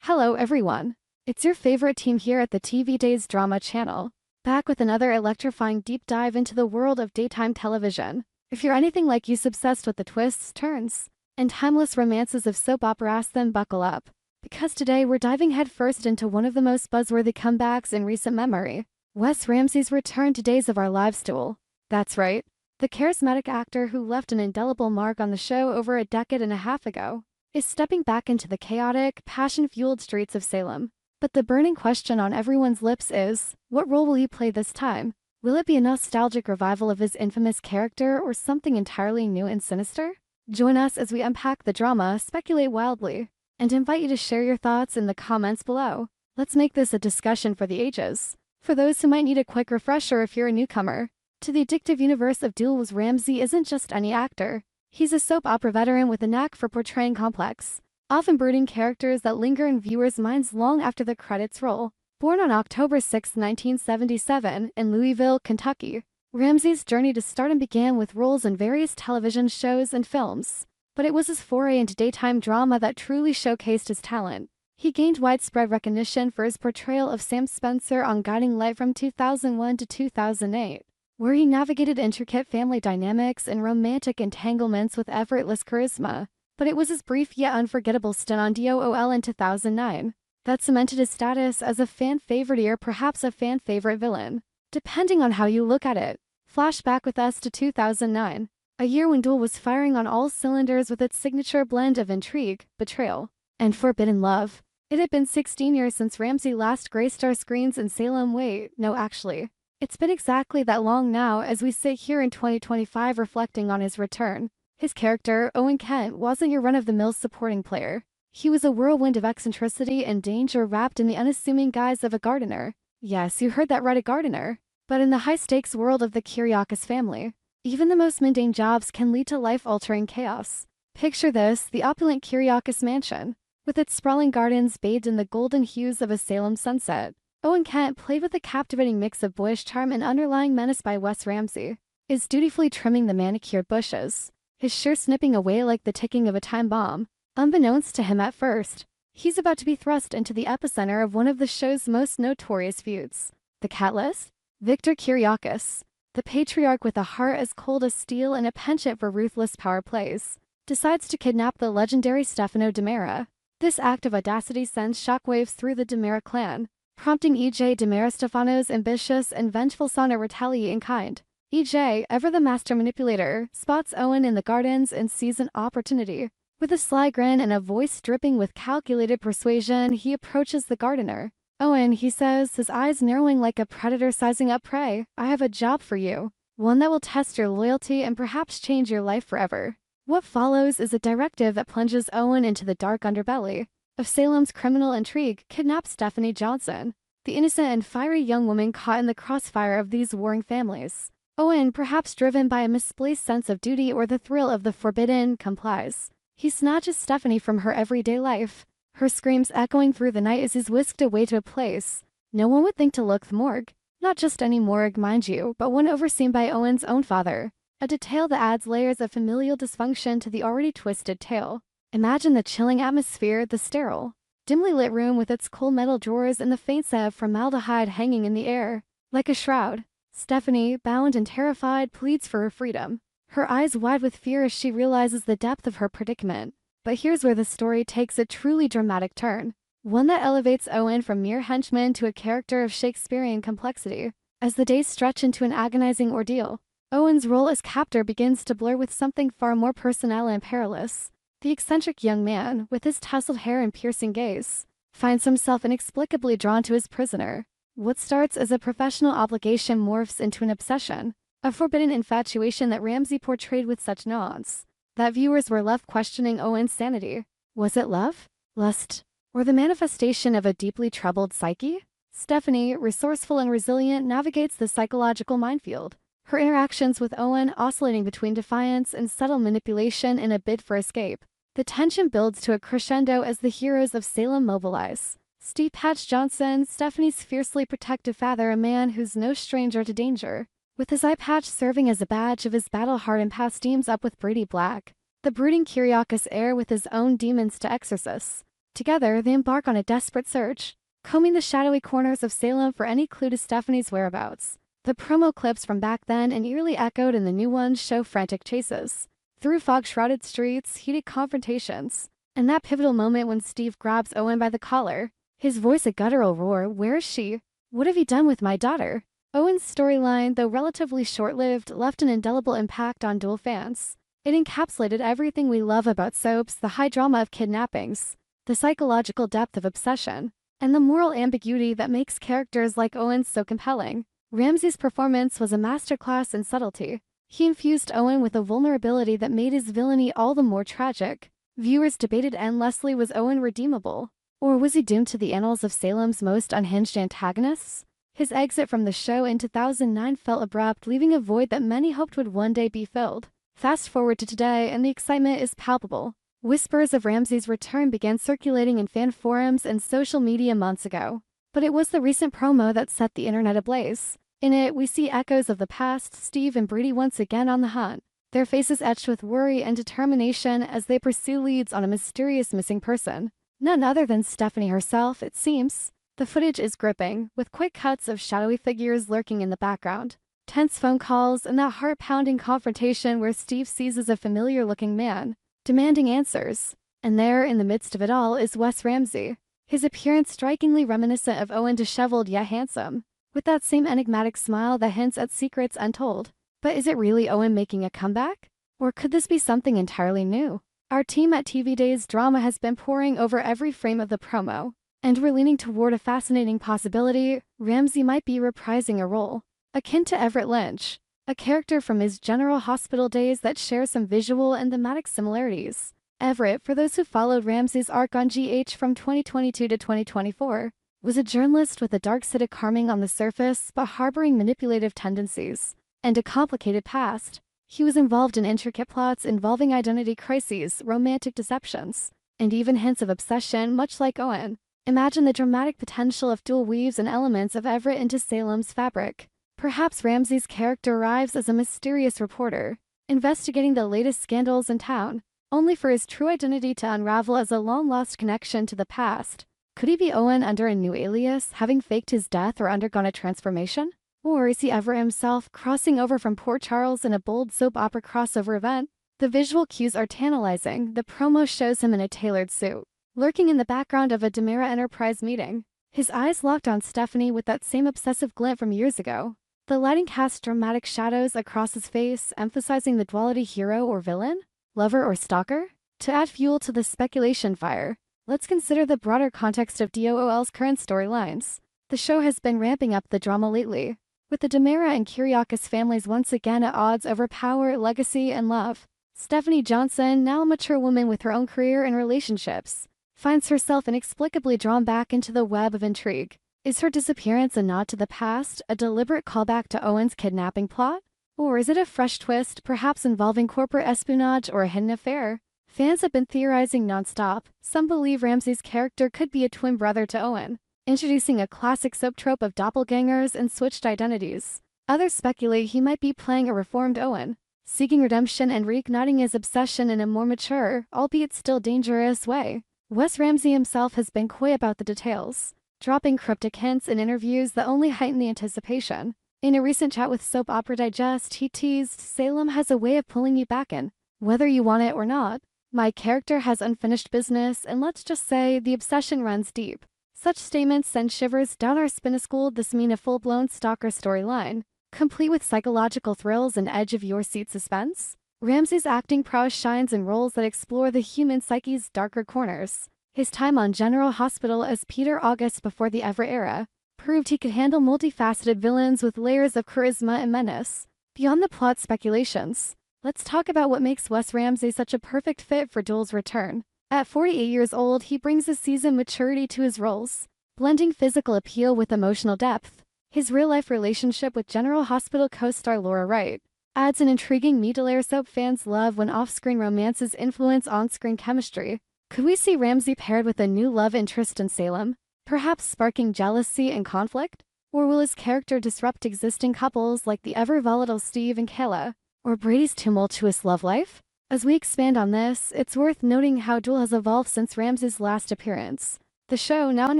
Hello everyone. It's your favorite team here at the TV Days Drama channel, back with another electrifying deep dive into the world of daytime television. If you're anything like us obsessed with the twists, turns, and timeless romances of soap operas, then buckle up. Because today we're diving headfirst into one of the most buzzworthy comebacks in recent memory, Wes Ramsey's return to Days of Our Lives duel. That's right, the charismatic actor who left an indelible mark on the show over a decade and a half ago is stepping back into the chaotic, passion-fueled streets of Salem. But the burning question on everyone's lips is, what role will he play this time? Will it be a nostalgic revival of his infamous character or something entirely new and sinister? Join us as we unpack the drama, speculate wildly, and invite you to share your thoughts in the comments below. Let's make this a discussion for the ages. For those who might need a quick refresher if you're a newcomer to the addictive universe of duels, Ramsey isn't just any actor. He's a soap opera veteran with a knack for portraying complex, often brooding characters that linger in viewers' minds long after the credits roll. Born on October 6, 1977, in Louisville, Kentucky, Ramsey's journey to stardom began with roles in various television shows and films. But it was his foray into daytime drama that truly showcased his talent. He gained widespread recognition for his portrayal of Sam Spencer on Guiding Light from 2001 to 2008. Where he navigated intricate family dynamics and romantic entanglements with effortless charisma. But it was his brief yet unforgettable stint on DOOL in 2009 that cemented his status as a fan favorite or perhaps a fan favorite villain, depending on how you look at it. Flashback with us to 2009, a year when Duel was firing on all cylinders with its signature blend of intrigue, betrayal, and forbidden love. It had been 16 years since Ramsey last graced our screens in Salem. Wait, no, actually. It's been exactly that long now as we sit here in 2025 reflecting on his return. His character, Owen Kent, wasn't your run-of-the-mill supporting player. He was a whirlwind of eccentricity and danger wrapped in the unassuming guise of a gardener. Yes, you heard that right, a gardener. But in the high-stakes world of the Kyriakis family, even the most mundane jobs can lead to life-altering chaos. Picture this, the opulent Kyriakis mansion, with its sprawling gardens bathed in the golden hues of a Salem sunset. Owen Kent, played with a captivating mix of boyish charm and underlying menace by Wes Ramsey, is dutifully trimming the manicured bushes, his shears snipping away like the ticking of a time bomb. Unbeknownst to him at first, he's about to be thrust into the epicenter of one of the show's most notorious feuds. The Catalyst? Victor Kyriakis, the patriarch with a heart as cold as steel and a penchant for ruthless power plays, decides to kidnap the legendary Stefano DiMera. This act of audacity sends shockwaves through the DiMera clan, prompting E.J. DiMera Stefano's ambitious and vengeful son to retaliate in kind. E.J., ever the master manipulator, spots Owen in the gardens and sees an opportunity. With a sly grin and a voice dripping with calculated persuasion, he approaches the gardener. Owen, he says, his eyes narrowing like a predator sizing up prey, I have a job for you. One that will test your loyalty and perhaps change your life forever. What follows is a directive that plunges Owen into the dark underbelly of Salem's criminal intrigue, kidnaps Stephanie Johnson, the innocent and fiery young woman caught in the crossfire of these warring families. Owen, perhaps driven by a misplaced sense of duty or the thrill of the forbidden, complies. He snatches Stephanie from her everyday life, her screams echoing through the night as he's whisked away to a place no one would think to look the morgue. Not just any morgue, mind you, but one overseen by Owen's own father. A detail that adds layers of familial dysfunction to the already twisted tale. Imagine the chilling atmosphere, the sterile, dimly lit room with its cold metal drawers and the faint scent of formaldehyde hanging in the air. Like a shroud, Stephanie, bound and terrified, pleads for her freedom, her eyes wide with fear as she realizes the depth of her predicament. But here's where the story takes a truly dramatic turn, one that elevates Owen from mere henchman to a character of Shakespearean complexity. As the days stretch into an agonizing ordeal, Owen's role as captor begins to blur with something far more personal and perilous. The eccentric young man, with his tousled hair and piercing gaze, finds himself inexplicably drawn to his prisoner. What starts as a professional obligation morphs into an obsession, a forbidden infatuation that Ramsey portrayed with such nuance that viewers were left questioning Owen's sanity. Was it love, lust, or the manifestation of a deeply troubled psyche? Stephanie, resourceful and resilient, navigates the psychological minefield, her interactions with Owen oscillating between defiance and subtle manipulation in a bid for escape. The tension builds to a crescendo as the heroes of Salem mobilize. Steve Patch Johnson, Stephanie's fiercely protective father, a man who's no stranger to danger, with his eye patch serving as a badge of his battle-hardened past, teams up with Brady Black, the brooding Kyriakis heir with his own demons to exorcise. Together, they embark on a desperate search, combing the shadowy corners of Salem for any clue to Stephanie's whereabouts. The promo clips from back then and eerily echoed in the new ones show frantic chases through fog-shrouded streets, heated confrontations, and that pivotal moment when Steve grabs Owen by the collar, his voice a guttural roar, "Where is she? What have you done with my daughter?" Owen's storyline, though relatively short-lived, left an indelible impact on Duel fans. It encapsulated everything we love about soaps: the high drama of kidnappings, the psychological depth of obsession, and the moral ambiguity that makes characters like Owen so compelling. Ramsey's performance was a masterclass in subtlety. He infused Owen with a vulnerability that made his villainy all the more tragic. Viewers debated endlessly: was Owen redeemable? Or was he doomed to the annals of Salem's most unhinged antagonists? His exit from the show in 2009 felt abrupt, leaving a void that many hoped would one day be filled. Fast forward to today, and the excitement is palpable. Whispers of Ramsey's return began circulating in fan forums and social media months ago. But it was the recent promo that set the internet ablaze. In it, we see echoes of the past: Steve and Brady once again on the hunt, their faces etched with worry and determination as they pursue leads on a mysterious missing person. None other than Stephanie herself, it seems. The footage is gripping, with quick cuts of shadowy figures lurking in the background, tense phone calls, and that heart-pounding confrontation where Steve seizes a familiar-looking man, demanding answers. And there, in the midst of it all, is Wes Ramsey, his appearance strikingly reminiscent of Owen, disheveled yet handsome, with that same enigmatic smile that hints at secrets untold. But is it really Owen making a comeback? Or could this be something entirely new? Our team at TV Days Drama has been poring over every frame of the promo, and we're leaning toward a fascinating possibility: Ramsey might be reprising a role akin to Everett Lynch, a character from his General Hospital days that shares some visual and thematic similarities. Everett, for those who followed Ramsey's arc on GH from 2022 to 2024, was a journalist with a dark-sided charming on the surface but harboring manipulative tendencies and a complicated past. He was involved in intricate plots involving identity crises, romantic deceptions, and even hints of obsession, much like Owen. Imagine the dramatic potential if Duel weaves in elements of Everett into Salem's fabric. Perhaps Ramsey's character arrives as a mysterious reporter, investigating the latest scandals in town, only for his true identity to unravel as a long-lost connection to the past. Could he be Owen under a new alias, having faked his death or undergone a transformation? Or is he Everett himself, crossing over from Port Charles in a bold soap opera crossover event? The visual cues are tantalizing. The promo shows him in a tailored suit, lurking in the background of a Demera Enterprise meeting, his eyes locked on Stephanie with that same obsessive glint from years ago. The lighting casts dramatic shadows across his face, emphasizing the duality: hero or villain, lover or stalker. To add fuel to the speculation fire, let's consider the broader context of DOOL's current storylines. The show has been ramping up the drama lately, with the Demera and Kyriakis families once again at odds over power, legacy, and love. Stephanie Johnson, now a mature woman with her own career and relationships, finds herself inexplicably drawn back into the web of intrigue. Is her disappearance a nod to the past, a deliberate callback to Owen's kidnapping plot? Or is it a fresh twist, perhaps involving corporate espionage or a hidden affair? Fans have been theorizing nonstop. Some believe Ramsey's character could be a twin brother to Owen, introducing a classic soap trope of doppelgangers and switched identities. Others speculate he might be playing a reformed Owen, seeking redemption and reigniting his obsession in a more mature, albeit still dangerous, way. Wes Ramsey himself has been coy about the details, dropping cryptic hints in interviews that only heighten the anticipation. In a recent chat with Soap Opera Digest, he teased, "Salem has a way of pulling you back in, whether you want it or not. My character has unfinished business, and let's just say the obsession runs deep." Such statements send shivers down our spine. School. This mean a full-blown stalker storyline, complete with psychological thrills and edge-of-your-seat suspense? Ramsey's acting prowess shines in roles that explore the human psyche's darker corners. His time on General Hospital as Peter August before the Everett era proved he could handle multifaceted villains with layers of charisma and menace. Beyond the plot speculations, let's talk about what makes Wes Ramsey such a perfect fit for Duel's return. At 48 years old, he brings a seasoned maturity to his roles, blending physical appeal with emotional depth. His real-life relationship with General Hospital co-star Laura Wright adds an intriguing middle-layer soap fans love when off-screen romances influence on-screen chemistry. Could we see Ramsey paired with a new love interest in Salem, perhaps sparking jealousy and conflict? Or will his character disrupt existing couples like the ever-volatile Steve and Kayla, or Brady's tumultuous love life? As we expand on this, it's worth noting how Duel has evolved since Ramsey's last appearance. The show, now in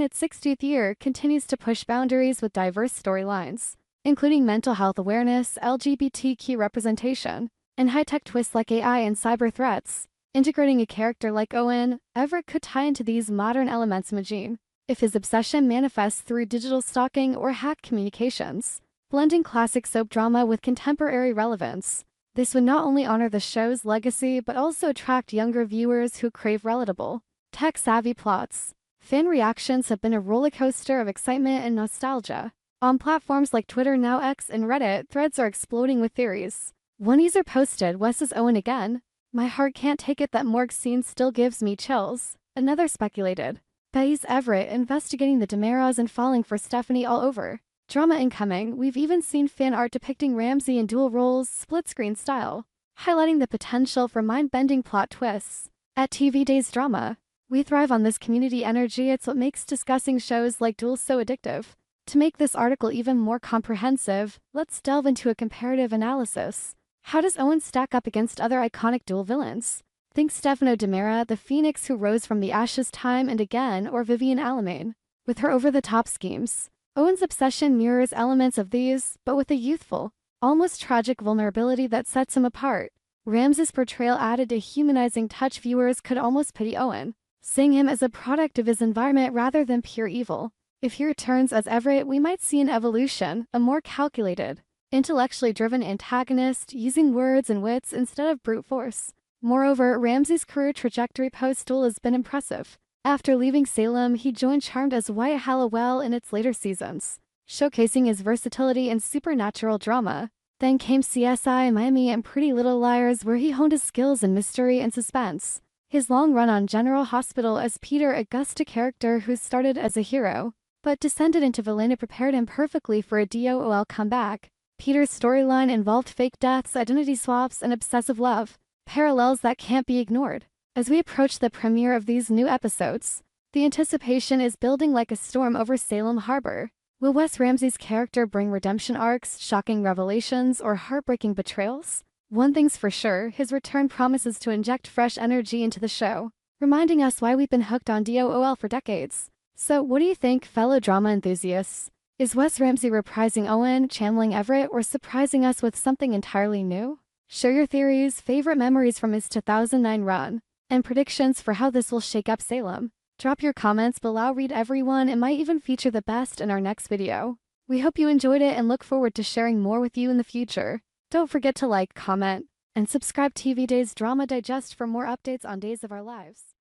its 60th year, continues to push boundaries with diverse storylines, including mental health awareness, LGBTQ representation, and high-tech twists like AI and cyber threats. Integrating a character like Owen, Everett could tie into these modern elements Majin, if his obsession manifests through digital stalking or hacked communications, blending classic soap drama with contemporary relevance. This would not only honor the show's legacy but also attract younger viewers who crave relatable, tech-savvy plots. Fan reactions have been a rollercoaster of excitement and nostalgia. On platforms like Twitter, now X, and Reddit, threads are exploding with theories. One user posted, "Wes is Owen again. My heart can't take it that Morg's scene still gives me chills." Another speculated, "Betty's Everett investigating the Damaras and falling for Stephanie all over. Drama incoming." We've even seen fan art depicting Ramsey in dual roles, split-screen style, highlighting the potential for mind-bending plot twists. At TV Days Drama, we thrive on this community energy. It's what makes discussing shows like Duel so addictive. To make this article even more comprehensive, let's delve into a comparative analysis. How does Owen stack up against other iconic Duel villains? Think Stefano Damara, the phoenix who rose from the ashes time and again, or Vivian Alamain. With her over-the-top schemes, Owen's obsession mirrors elements of these, but with a youthful, almost tragic vulnerability that sets him apart. Ramsey's portrayal added a humanizing touch. Viewers could almost pity Owen, seeing him as a product of his environment rather than pure evil. If he returns as Everett, we might see an evolution, a more calculated, intellectually driven antagonist, using words and wits instead of brute force. Moreover, Ramsey's career trajectory post-Duel has been impressive. After leaving Salem, he joined Charmed as Wyatt Hallowell in its later seasons, showcasing his versatility in supernatural drama. Then came CSI Miami and Pretty Little Liars, where he honed his skills in mystery and suspense. His long run on General Hospital as Peter, Augusta character who started as a hero, but descended into villain, prepared him perfectly for a DOOL comeback. Peter's storyline involved fake deaths, identity swaps, and obsessive love, parallels that can't be ignored. As we approach the premiere of these new episodes, the anticipation is building like a storm over Salem Harbor. Will Wes Ramsey's character bring redemption arcs, shocking revelations, or heartbreaking betrayals? One thing's for sure, his return promises to inject fresh energy into the show, reminding us why we've been hooked on DOOL for decades. So what do you think, fellow drama enthusiasts? Is Wes Ramsey reprising Owen, channeling Everett, or surprising us with something entirely new? Share your theories, favorite memories from his 2009 run, and predictions for how this will shake up Salem. Drop your comments below. I'll read everyone and might even feature the best in our next video. We hope you enjoyed it and look forward to sharing more with you in the future. Don't forget to like, comment, and subscribe to TV Days Drama Digest for more updates on Days of Our Lives.